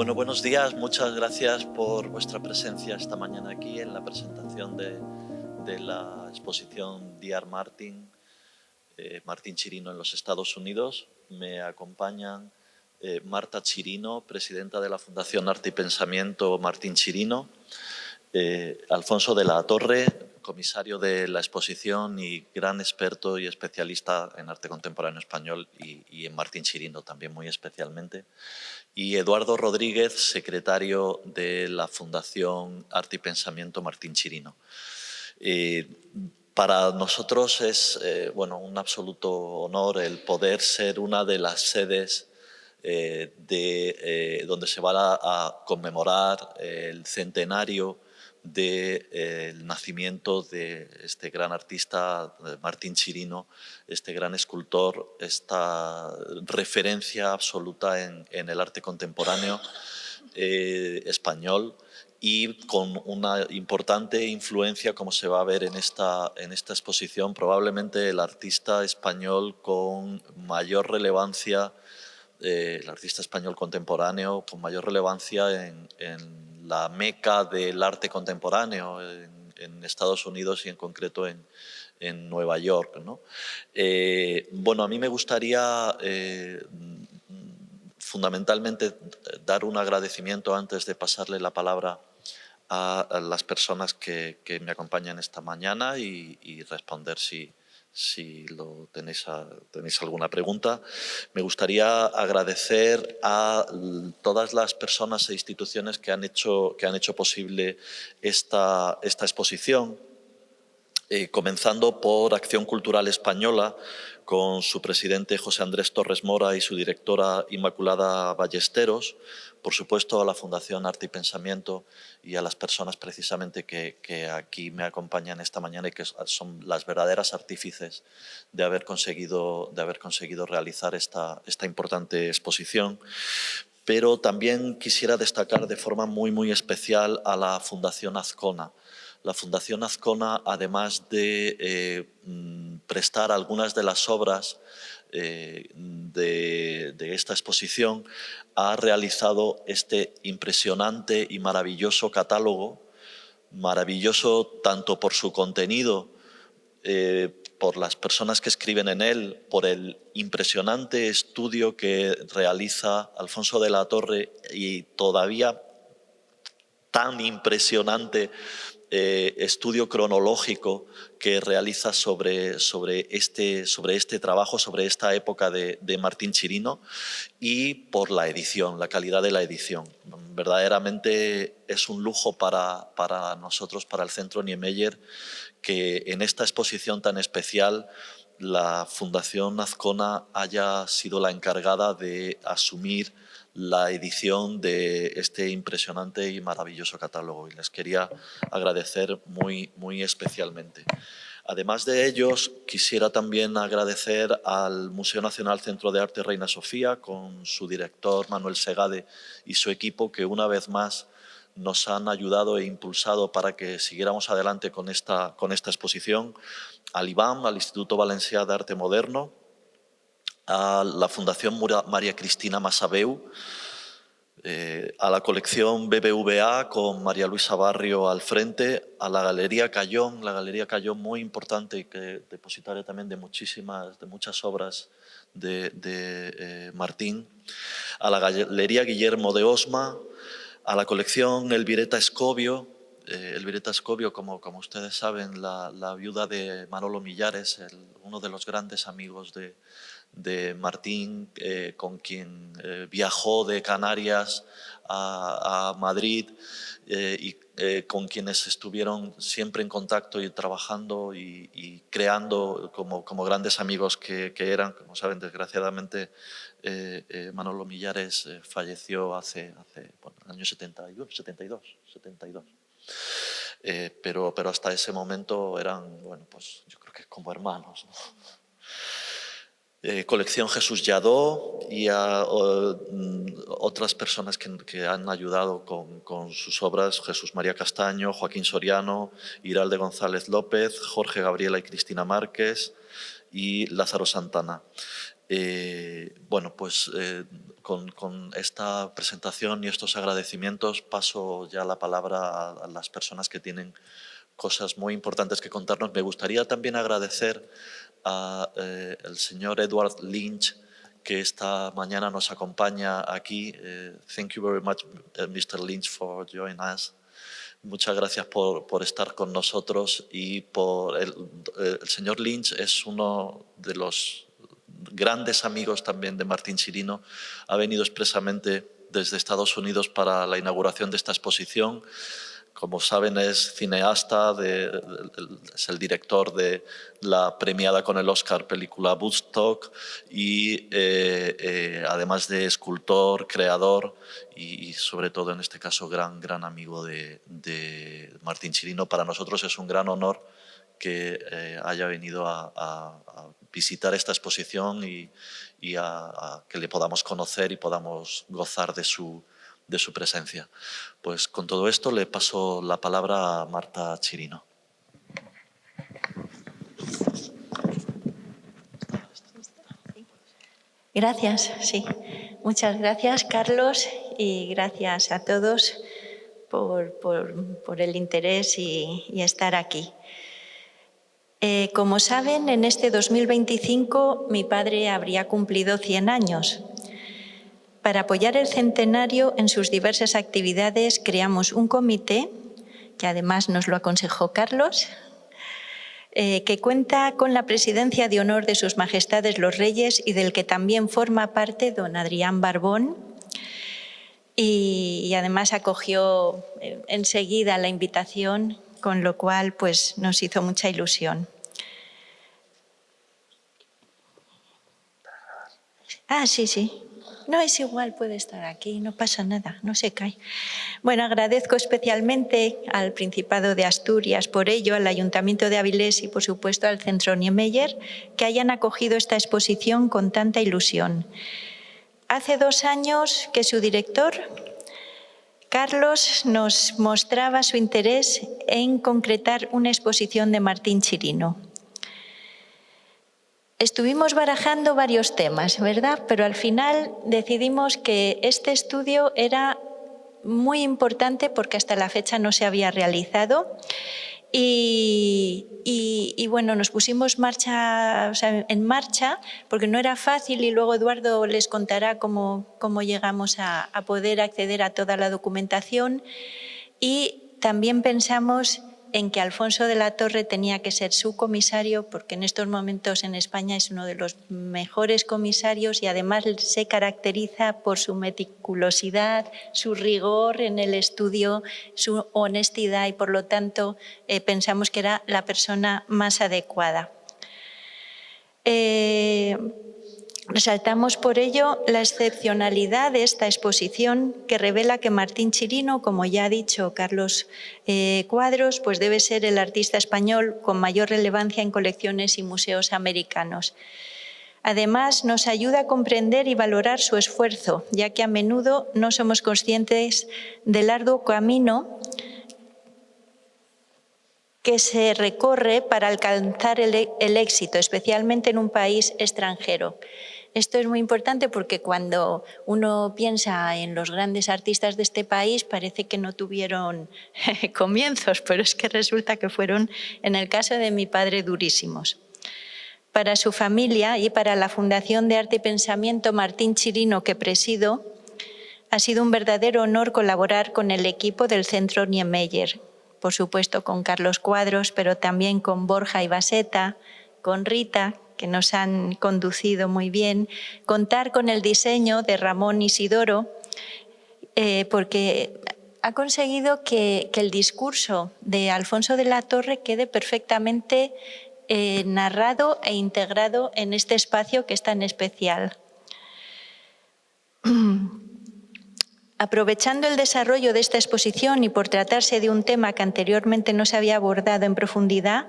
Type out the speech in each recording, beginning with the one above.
Bueno, buenos días. Muchas gracias por vuestra presencia esta mañana aquí en la presentación de la exposición D.R. Martin, Martín Chirino en los Estados Unidos. Me acompañan Marta Chirino, presidenta de la Fundación Arte y Pensamiento Martín Chirino, Alfonso de la Torre, comisario de la exposición y gran experto y especialista en arte contemporáneo español y en Martín Chirino también muy especialmente, y Eduardo Rodríguez, secretario de la Fundación Arte y Pensamiento Martín Chirino. Para nosotros es un absoluto honor el poder ser una de las sedes donde se va a conmemorar el centenario del nacimiento de este gran artista Martín Chirino, este gran escultor, esta referencia absoluta en el arte contemporáneo español, y con una importante influencia, como se va a ver en esta exposición, probablemente el artista español con mayor relevancia, el artista español contemporáneo con mayor relevancia en la meca del arte contemporáneo en Estados Unidos y en concreto en Nueva York, ¿no? A mí me gustaría fundamentalmente dar un agradecimiento antes de pasarle la palabra a las personas que me acompañan esta mañana y responder si tenéis alguna pregunta. Me gustaría agradecer a todas las personas e instituciones que han hecho posible esta exposición, comenzando por Acción Cultural Española, con su presidente José Andrés Torres Mora y su directora Inmaculada Ballesteros, por supuesto a la Fundación Arte y Pensamiento y a las personas precisamente que aquí me acompañan esta mañana y que son las verdaderas artífices de haber conseguido realizar esta importante exposición. Pero también quisiera destacar de forma muy especial a la Fundación Azcona. La Fundación Azcona, además de prestar algunas de las obras de esta exposición, ha realizado este impresionante y maravilloso catálogo, maravilloso tanto por su contenido, por las personas que escriben en él, por el impresionante estudio que realiza Alfonso de la Torre y todavía tan impresionante estudio cronológico que realiza sobre este trabajo, sobre esta época de Martín Chirino, y por la edición, la calidad de la edición. Verdaderamente es un lujo para nosotros, para el Centro Niemeyer, que en esta exposición tan especial la Fundación Azcona haya sido la encargada de asumir la edición de este impresionante y maravilloso catálogo, y les quería agradecer muy especialmente. Además de ellos, quisiera también agradecer al Museo Nacional Centro de Arte Reina Sofía, con su director Manuel Segade y su equipo, que una vez más nos han ayudado e impulsado para que siguiéramos adelante con esta exposición, al IBAM, al Instituto Valencià d'Arte Moderno, a la Fundación María Cristina Massabeu, a la colección BBVA con María Luisa Barrio al frente, a la Galería Cayón muy importante, y que depositaria también de muchas obras de Martín, a la Galería Guillermo de Osma, a la colección Elvireta Escobio. Elvireta Escobio, como ustedes saben, la viuda de Manolo Millares, uno de los grandes amigos de Martín, con quien viajó de Canarias a Madrid, y con quienes estuvieron siempre en contacto y trabajando y creando como grandes amigos que eran. Como saben, desgraciadamente, Manolo Millares falleció hace el año 72. Pero hasta ese momento eran, yo creo que como hermanos, ¿no? Colección Jesús Lladó, y a otras personas que han ayudado con sus obras: Jesús María Castaño, Joaquín Soriano, Iralde González López, Jorge Gabriela y Cristina Márquez y Lázaro Santana. con esta presentación y estos agradecimientos paso ya la palabra a las personas que tienen cosas muy importantes que contarnos. Me gustaría también agradecer al señor Edward Lynch, que esta mañana nos acompaña aquí. Thank you very much, Mr. Lynch, for joining us. Muchas gracias por estar con nosotros. Y el señor Lynch es uno de los grandes amigos también de Martín Chirino. Ha venido expresamente desde Estados Unidos para la inauguración de esta exposición. Como saben, es cineasta, es el director de la premiada con el Oscar película Woodstock y además de escultor, creador y sobre todo en este caso gran amigo de Martín Chirino. Para nosotros es un gran honor que haya venido a visitar esta exposición y a que le podamos conocer y podamos gozar de su presencia. Pues con todo esto le paso la palabra a Marta Chirino. Gracias, sí. Muchas gracias, Carlos, y gracias a todos por el interés y estar aquí. Como saben, en este 2025 mi padre habría cumplido 100 años. Para apoyar el centenario en sus diversas actividades creamos un comité, que además nos lo aconsejó Carlos, que cuenta con la presidencia de honor de sus majestades los reyes y del que también forma parte don Adrián Barbón, y además acogió enseguida la invitación, con lo cual pues, nos hizo mucha ilusión. Sí. No, es igual, puede estar aquí, no pasa nada, no se cae. Bueno, agradezco especialmente al Principado de Asturias por ello, al Ayuntamiento de Avilés y, por supuesto, al Centro Niemeyer, que hayan acogido esta exposición con tanta ilusión. Hace 2 años que su director, Carlos, nos mostraba su interés en concretar una exposición de Martín Chirino. Estuvimos barajando varios temas, ¿verdad? Pero al final decidimos que este estudio era muy importante porque hasta la fecha no se había realizado y bueno, nos pusimos en marcha porque no era fácil y luego Eduardo les contará cómo llegamos a poder acceder a toda la documentación y también pensamos en que Alfonso de la Torre tenía que ser su comisario porque en estos momentos en España es uno de los mejores comisarios y además se caracteriza por su meticulosidad, su rigor en el estudio, su honestidad y por lo tanto pensamos que era la persona más adecuada. Resaltamos por ello la excepcionalidad de esta exposición que revela que Martín Chirino, como ya ha dicho Carlos Cuadros, pues debe ser el artista español con mayor relevancia en colecciones y museos americanos. Además, nos ayuda a comprender y valorar su esfuerzo, ya que a menudo no somos conscientes del arduo camino que se recorre para alcanzar el éxito, especialmente en un país extranjero. Esto es muy importante porque cuando uno piensa en los grandes artistas de este país parece que no tuvieron comienzos, pero es que resulta que fueron, en el caso de mi padre, durísimos. Para su familia y para la Fundación de Arte y Pensamiento Martín Chirino, que presido, ha sido un verdadero honor colaborar con el equipo del Centro Niemeyer, por supuesto con Carlos Cuadros, pero también con Borja Ibaseta, con Rita, que nos han conducido muy bien, contar con el diseño de Ramón Isidoro, porque ha conseguido que el discurso de Alfonso de la Torre quede perfectamente narrado e integrado en este espacio que es tan especial. Aprovechando el desarrollo de esta exposición y por tratarse de un tema que anteriormente no se había abordado en profundidad,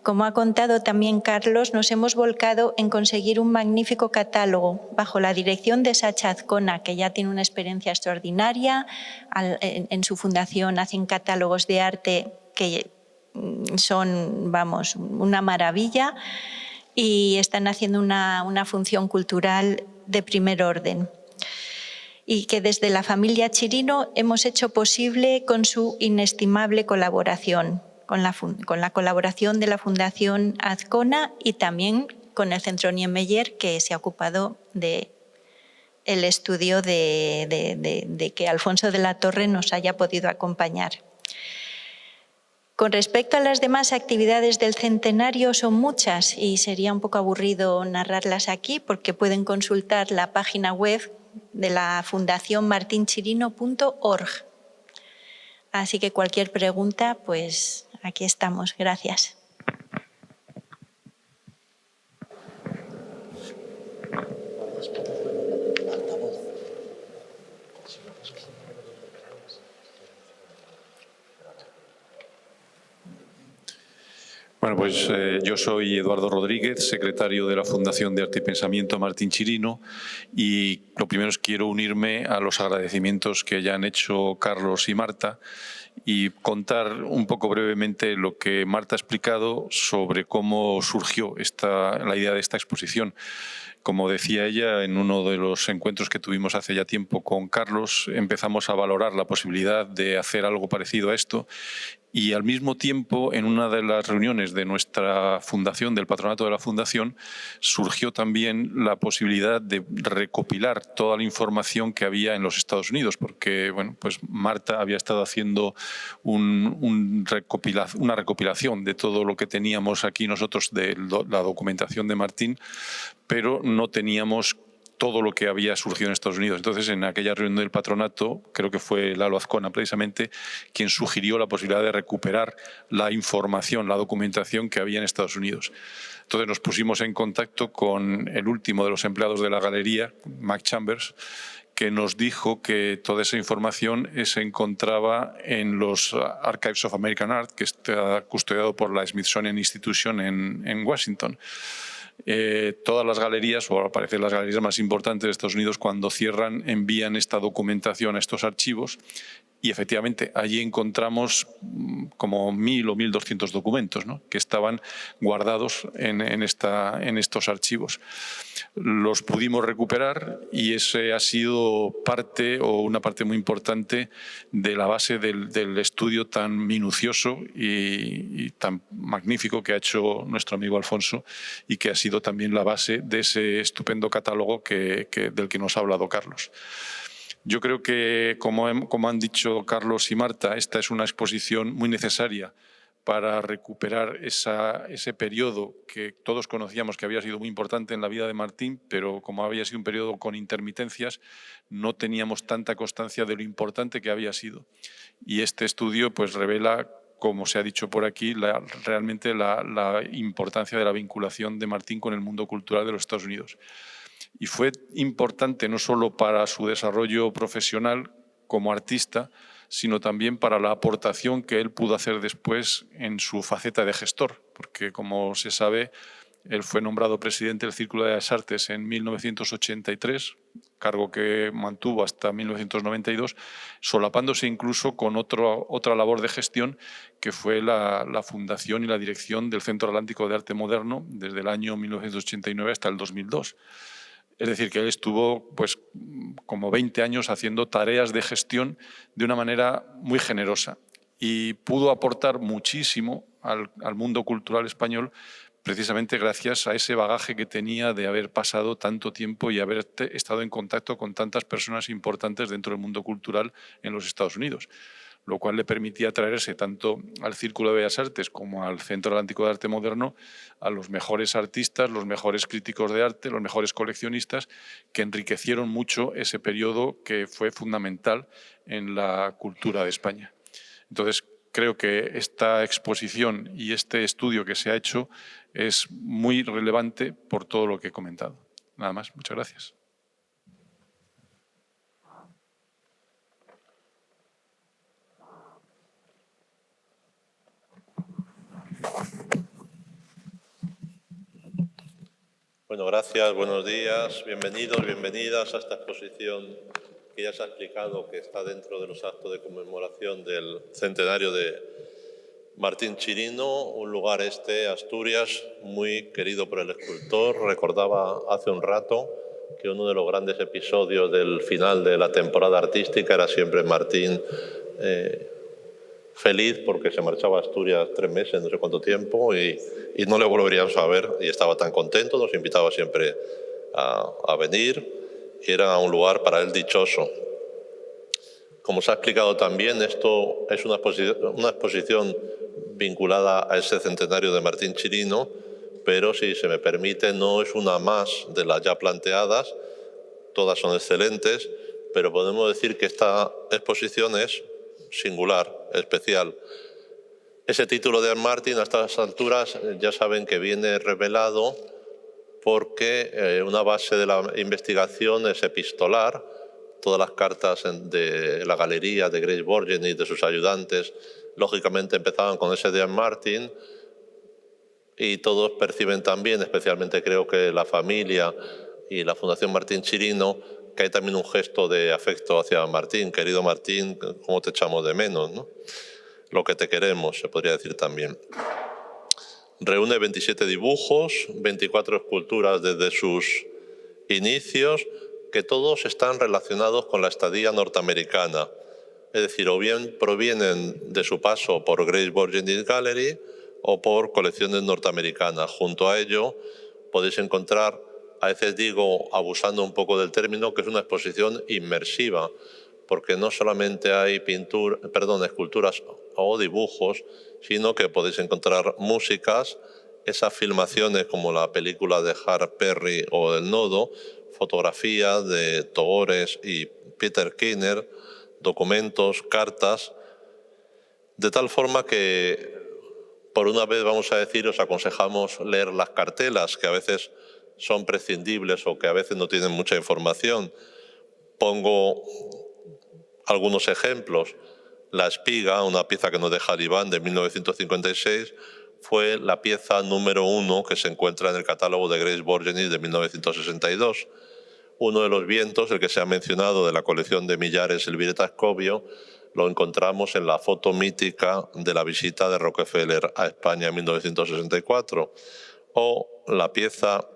como ha contado también Carlos, nos hemos volcado en conseguir un magnífico catálogo bajo la dirección de Sacha Azcona, que ya tiene una experiencia extraordinaria. En su fundación hacen catálogos de arte que son, vamos, una maravilla y están haciendo una función cultural de primer orden. y que desde la familia Chirino hemos hecho posible con su inestimable colaboración, con la colaboración de la Fundación Azcona y también con el Centro Niemeyer, que se ha ocupado de el estudio de que Alfonso de la Torre nos haya podido acompañar. Con respecto a las demás actividades del centenario, son muchas y sería un poco aburrido narrarlas aquí porque pueden consultar la página web de la Fundación martinchirino.org. Así que cualquier pregunta, pues aquí estamos. Gracias. Bueno, pues yo soy Eduardo Rodríguez, secretario de la Fundación de Arte y Pensamiento Martín Chirino, y lo primero es quiero unirme a los agradecimientos que ya han hecho Carlos y Marta y contar un poco brevemente lo que Marta ha explicado sobre cómo surgió la idea de esta exposición. Como decía ella, en uno de los encuentros que tuvimos hace ya tiempo con Carlos, empezamos a valorar la posibilidad de hacer algo parecido a esto. Y al mismo tiempo, en una de las reuniones de nuestra fundación, del patronato de la fundación, surgió también la posibilidad de recopilar toda la información que había en los Estados Unidos, porque bueno, pues Marta había estado haciendo una recopilación de todo lo que teníamos aquí nosotros de la documentación de Martín, pero no teníamos todo lo que había surgido en Estados Unidos. Entonces, en aquella reunión del patronato, creo que fue Lalo Azcona precisamente quien sugirió la posibilidad de recuperar la información, la documentación que había en Estados Unidos. Entonces nos pusimos en contacto con el último de los empleados de la galería, Mac Chambers, que nos dijo que toda esa información se encontraba en los Archives of American Art, que está custodiado por la Smithsonian Institution en Washington. Todas las galerías, o al parecer las galerías más importantes de Estados Unidos, cuando cierran, envían esta documentación a estos archivos y efectivamente allí encontramos como 1.000 o 1.200 documentos, ¿no?, que estaban guardados en estos archivos. Los pudimos recuperar y ese ha sido una parte muy importante de la base del estudio tan minucioso y tan magnífico que ha hecho nuestro amigo Alfonso y que ha sido también la base de ese estupendo catálogo del que nos ha hablado Carlos. Yo creo que, como han dicho Carlos y Marta, esta es una exposición muy necesaria para recuperar ese periodo que todos conocíamos que había sido muy importante en la vida de Martín, pero como había sido un periodo con intermitencias, no teníamos tanta constancia de lo importante que había sido. Y este estudio pues revela, como se ha dicho por aquí, realmente la importancia de la vinculación de Martín con el mundo cultural de los Estados Unidos. Y fue importante no solo para su desarrollo profesional como artista, sino también para la aportación que él pudo hacer después en su faceta de gestor, porque como se sabe, él fue nombrado presidente del Círculo de las Artes en 1983, cargo que mantuvo hasta 1992, solapándose incluso con otra labor de gestión que fue la fundación y la dirección del Centro Atlántico de Arte Moderno desde el año 1989 hasta el 2002. Es decir, que él estuvo pues, como 20 años haciendo tareas de gestión de una manera muy generosa y pudo aportar muchísimo al mundo cultural español precisamente gracias a ese bagaje que tenía de haber pasado tanto tiempo y haber estado en contacto con tantas personas importantes dentro del mundo cultural en los Estados Unidos, lo cual le permitía traerse tanto al Círculo de Bellas Artes como al Centro Atlántico de Arte Moderno a los mejores artistas, los mejores críticos de arte, los mejores coleccionistas, que enriquecieron mucho ese periodo que fue fundamental en la cultura de España. Entonces, creo que esta exposición y este estudio que se ha hecho es muy relevante por todo lo que he comentado. Nada más, muchas gracias. Bueno, gracias, buenos días, bienvenidos, bienvenidas a esta exposición que ya se ha explicado que está dentro de los actos de conmemoración del centenario de Martín Chirino, un lugar Asturias, muy querido por el escultor. Recordaba hace un rato que uno de los grandes episodios del final de la temporada artística era siempre Martín feliz porque se marchaba a Asturias 3 meses, no sé cuánto tiempo, y no le volveríamos a ver, y estaba tan contento, nos invitaba siempre a venir, y era un lugar para él dichoso. Como se ha explicado también, esto es una exposición vinculada a ese centenario de Martín Chirino, pero si se me permite, no es una más de las ya planteadas, todas son excelentes, pero podemos decir que esta exposición es singular, especial. Ese título de Martín a estas alturas ya saben que viene revelado porque una base de la investigación es epistolar. Todas las cartas de la galería de Grace Borgen y de sus ayudantes, lógicamente empezaban con ese de Martín, y todos perciben también, especialmente creo que la familia y la Fundación Martín Chirino, que hay también un gesto de afecto hacia Martín. Querido Martín, ¿cómo te echamos de menos, ¿no? Lo que te queremos, se podría decir también. Reúne 27 dibujos, 24 esculturas desde sus inicios, que todos están relacionados con la estadía norteamericana. Es decir, o bien provienen de su paso por Grace Borgen Gallery o por colecciones norteamericanas. Junto a ello podéis encontrar, a veces digo, abusando un poco del término, que es una exposición inmersiva, porque no solamente hay esculturas o dibujos, sino que podéis encontrar músicas, esas filmaciones como la película de Harper Perry o El Nodo, fotografías de Togores y Peter Kinner, documentos, cartas, de tal forma que, por una vez vamos a decir, os aconsejamos leer las cartelas, que a veces son prescindibles o que a veces no tienen mucha información. Pongo algunos ejemplos. La Espiga, una pieza que nos deja Iván de 1956, fue la pieza número 1 que se encuentra en el catálogo de Grace Borgen de 1962. Uno de los vientos, el que se ha mencionado de la colección de Millares Elvireta Escobio, lo encontramos en la foto mítica de la visita de Rockefeller a España en 1964. O la pieza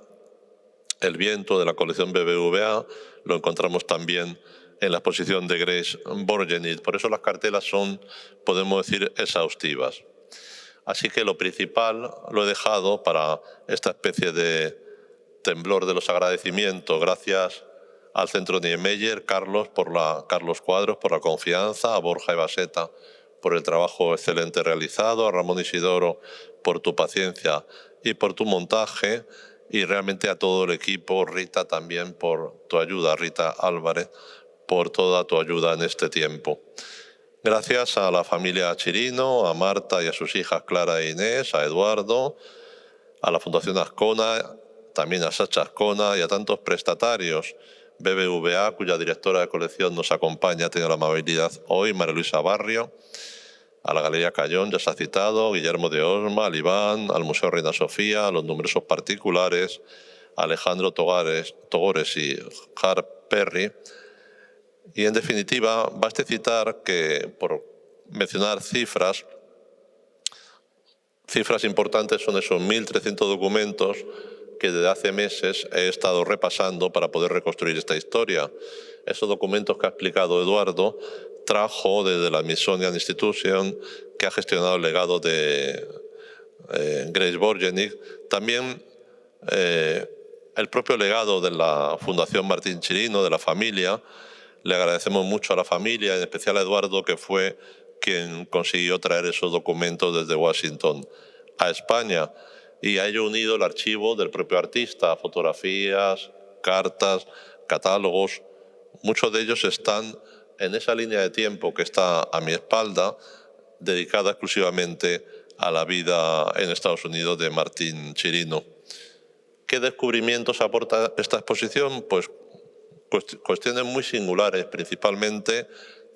El viento de la colección BBVA lo encontramos también en la exposición de Grace Borgen. Por eso las cartelas son, podemos decir, exhaustivas. Así que lo principal lo he dejado para esta especie de temblor de los agradecimientos. Gracias al Centro Niemeyer, Carlos Cuadros, por la confianza, a Borja y Baseta por el trabajo excelente realizado, a Ramón Isidoro por tu paciencia y por tu montaje, y realmente a todo el equipo, Rita también por tu ayuda, Rita Álvarez, por toda tu ayuda en este tiempo. Gracias a la familia Chirino, a Marta y a sus hijas Clara e Inés, a Eduardo, a la Fundación Azcona, también a Sacha Azcona y a tantos prestatarios. BBVA, cuya directora de colección nos acompaña, ha tenido la amabilidad hoy, María Luisa Barrio, a la Galería Cayón, ya se ha citado, Guillermo de Osma, al Iván, al Museo Reina Sofía, a los numerosos particulares, a Alejandro Togores y Harper Perry. Y en definitiva, baste citar que, por mencionar cifras importantes son esos 1.300 documentos que desde hace meses he estado repasando para poder reconstruir esta historia. Esos documentos que ha explicado Eduardo trajo desde la Smithsonian Institution, que ha gestionado el legado de Grace Borgen, también el propio legado de la Fundación Martín Chirino, de la familia. Le agradecemos mucho a la familia, en especial a Eduardo, que fue quien consiguió traer esos documentos desde Washington a España. Y a ello unido el archivo del propio artista, fotografías, cartas, catálogos. Muchos de ellos están en esa línea de tiempo que está a mi espalda, dedicada exclusivamente a la vida en Estados Unidos de Martín Chirino. ¿Qué descubrimientos aporta esta exposición? Pues cuestiones muy singulares, principalmente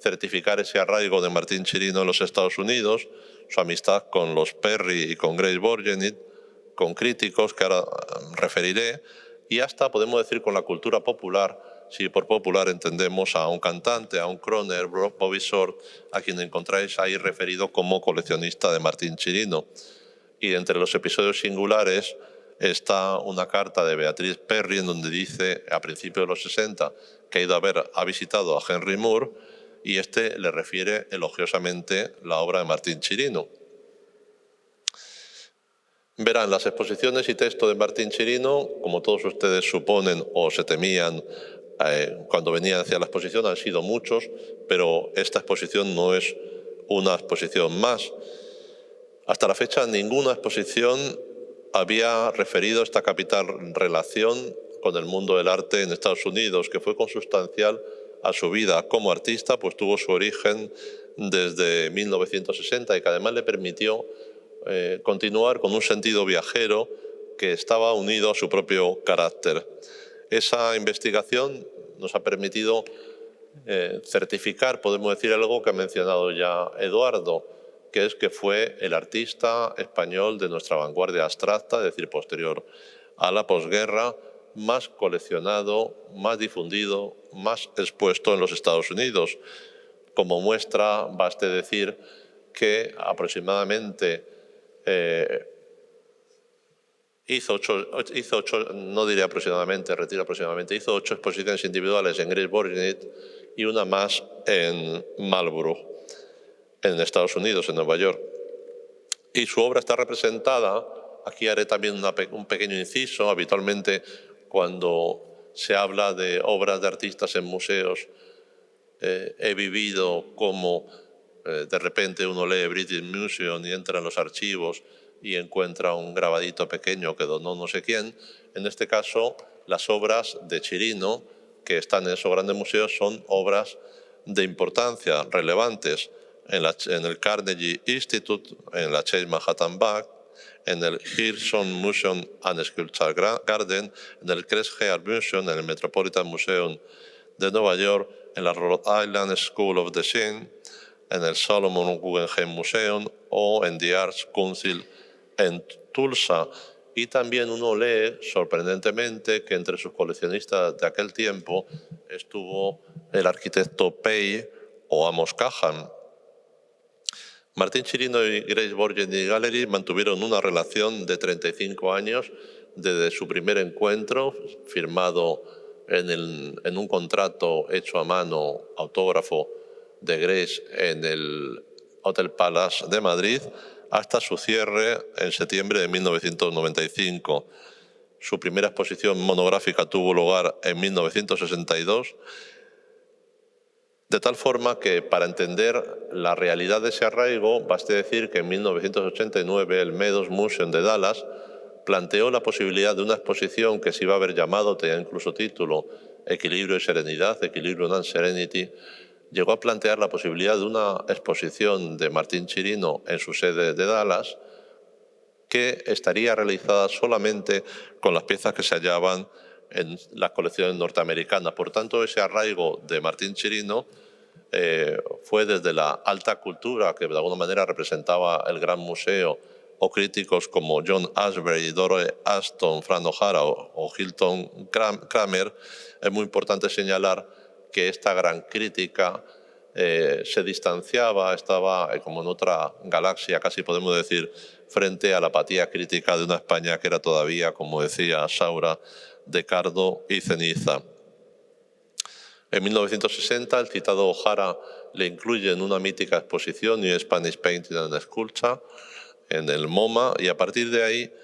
certificar ese arraigo de Martín Chirino en los Estados Unidos, su amistad con los Perry y con Grace Borgen, con críticos que ahora referiré, y hasta podemos decir con la cultura popular, si por popular entendemos a un cantante, a un crooner, Bobby Short, a quien encontráis ahí referido como coleccionista de Martín Chirino. Y entre los episodios singulares está una carta de Beatriz Perry en donde dice, a principios de los 60, que ha visitado a Henry Moore, y este le refiere elogiosamente la obra de Martín Chirino. Verán, las exposiciones y texto de Martín Chirino, como todos ustedes suponen o se temían cuando venían hacia la exposición, han sido muchos, pero esta exposición no es una exposición más. Hasta la fecha, ninguna exposición había referido esta capital relación con el mundo del arte en Estados Unidos, que fue consustancial a su vida como artista, pues tuvo su origen desde 1960 y que además le permitió continuar con un sentido viajero que estaba unido a su propio carácter. Esa investigación nos ha permitido certificar, podemos decir, algo que ha mencionado ya Eduardo, que es que fue el artista español de nuestra vanguardia abstracta, es decir, posterior a la posguerra, más coleccionado, más difundido, más expuesto en los Estados Unidos. Como muestra, baste decir que aproximadamente hizo ocho exposiciones individuales en Grace Borgenit y una más en Marlborough, en Estados Unidos, en Nueva York. Y su obra está representada, aquí haré también un pequeño inciso, habitualmente cuando se habla de obras de artistas en museos, he vivido como de repente uno lee British Museum y entra en los archivos y encuentra un grabadito pequeño que donó no sé quién. En este caso, las obras de Chirino que están en esos grandes museos son obras de importancia, relevantes, en el Carnegie Institute, en la Chase Manhattan Bank, en el Hirshhorn Museum and Sculpture Garden, en el Crescent Museum, en el Metropolitan Museum de Nueva York, en la Rhode Island School of Design, en el Solomon Guggenheim Museum o en The Arts Council en Tulsa. Y también uno lee, sorprendentemente, que entre sus coleccionistas de aquel tiempo estuvo el arquitecto Pei o Amos Kahan. Martín Chirino y Grace Borgenit Gallery mantuvieron una relación de 35 años desde su primer encuentro, firmado en un contrato hecho a mano, autógrafo de Grace en el Hotel Palace de Madrid, hasta su cierre en septiembre de 1995. Su primera exposición monográfica tuvo lugar en 1962, de tal forma que para entender la realidad de ese arraigo, baste decir que en 1989 el Meadows Museum de Dallas planteó la posibilidad de una exposición que se iba a haber llamado, tenía incluso título, Equilibrio y Serenidad, Equilibrium and Serenity. Llegó a plantear la posibilidad de una exposición de Martín Chirino en su sede de Dallas, que estaría realizada solamente con las piezas que se hallaban en las colecciones norteamericanas. Por tanto, ese arraigo de Martín Chirino fue desde la alta cultura, que de alguna manera representaba el Gran Museo, o críticos como John Ashbery, Dorothea Aston, Fran O'Hara o Hilton Kramer. Es muy importante señalar que esta gran crítica se distanciaba, estaba como en otra galaxia, casi podemos decir, frente a la apatía crítica de una España que era todavía, como decía Saura, de cardo y ceniza. En 1960, el citado O'Hara le incluye en una mítica exposición New Spanish Painting and Sculpture en el MoMA, y a partir de ahí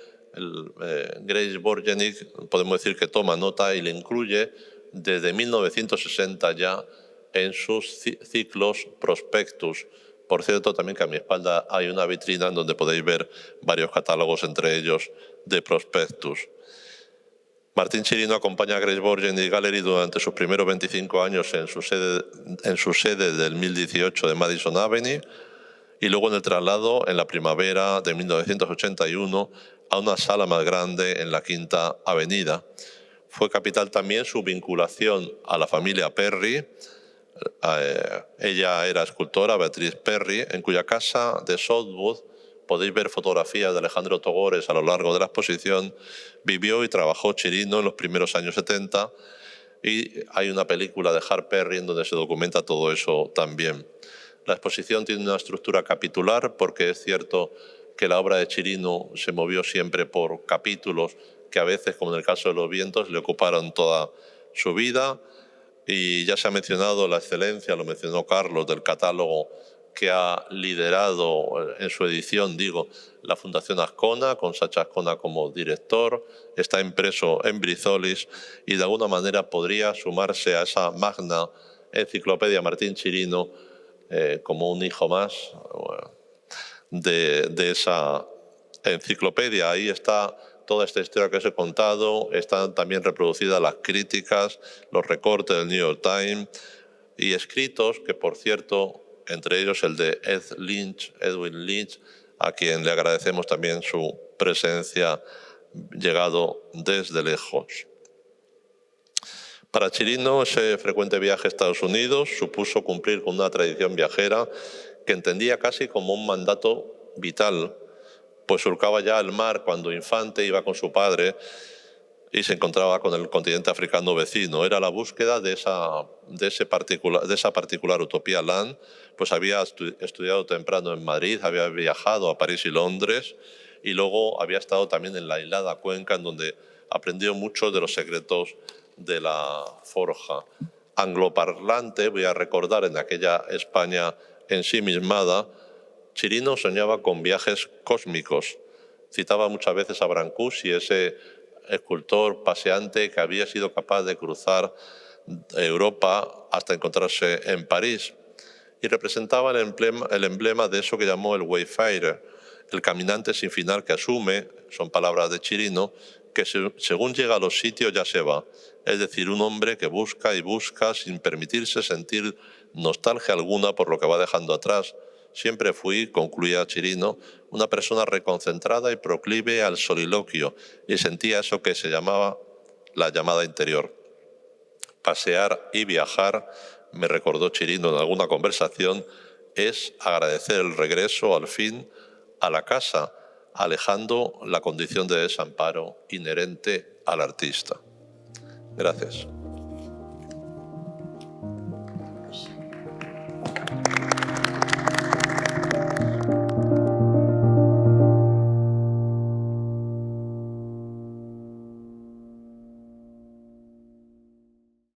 Grace Borgenit podemos decir que toma nota y le incluye desde 1960 ya en sus ciclos prospectus. Por cierto, también que a mi espalda hay una vitrina en donde podéis ver varios catálogos, entre ellos de prospectus. Martín Chirino acompaña a Grace Borgenit Gallery durante sus primeros 25 años en su sede del 1018 de Madison Avenue, y luego en el traslado en la primavera de 1981 a una sala más grande en la Quinta Avenida. Fue capital también su vinculación a la familia Perry. Ella era escultora, Beatriz Perry, en cuya casa de Southwood podéis ver fotografías de Alejandro Togores a lo largo de la exposición. Vivió y trabajó Chirino en los primeros años 70 y hay una película de Harper Perry en donde se documenta todo eso también. La exposición tiene una estructura capitular porque es cierto que la obra de Chirino se movió siempre por capítulos que a veces, como en el caso de Los vientos, le ocuparon toda su vida. Y ya se ha mencionado la excelencia, lo mencionó Carlos, del catálogo que ha liderado en su edición, la Fundación Azcona, con Sacha Azcona como director. Está impreso en Brizolis y de alguna manera podría sumarse a esa magna enciclopedia Martín Chirino como un hijo más de esa enciclopedia. Ahí está toda esta historia que os he contado, están también reproducidas las críticas, los recortes del New York Times y escritos que, por cierto, entre ellos el de Edwin Lynch, a quien le agradecemos también su presencia, llegado desde lejos. Para Chirino, ese frecuente viaje a Estados Unidos supuso cumplir con una tradición viajera que entendía casi como un mandato vital, pues surcaba ya el mar cuando infante iba con su padre y se encontraba con el continente africano vecino. Era la búsqueda de esa particular utopía land. Pues había estudiado temprano en Madrid, había viajado a París y Londres y luego había estado también en la aislada Cuenca, en donde aprendió mucho de los secretos de la forja. Angloparlante, voy a recordar, en aquella España ensimismada, Chirino soñaba con viajes cósmicos. Citaba muchas veces a Brancusi, ese escultor paseante que había sido capaz de cruzar Europa hasta encontrarse en París. Y representaba el emblema de eso que llamó el Wayfarer, el caminante sin final que asume, son palabras de Chirino, que según llega a los sitios ya se va. Es decir, un hombre que busca y busca sin permitirse sentir nostalgia alguna por lo que va dejando atrás. Siempre fui, concluía Chirino, una persona reconcentrada y proclive al soliloquio, y sentía eso que se llamaba la llamada interior. Pasear y viajar, me recordó Chirino en alguna conversación, es agradecer el regreso al fin a la casa, alejando la condición de desamparo inherente al artista. Gracias.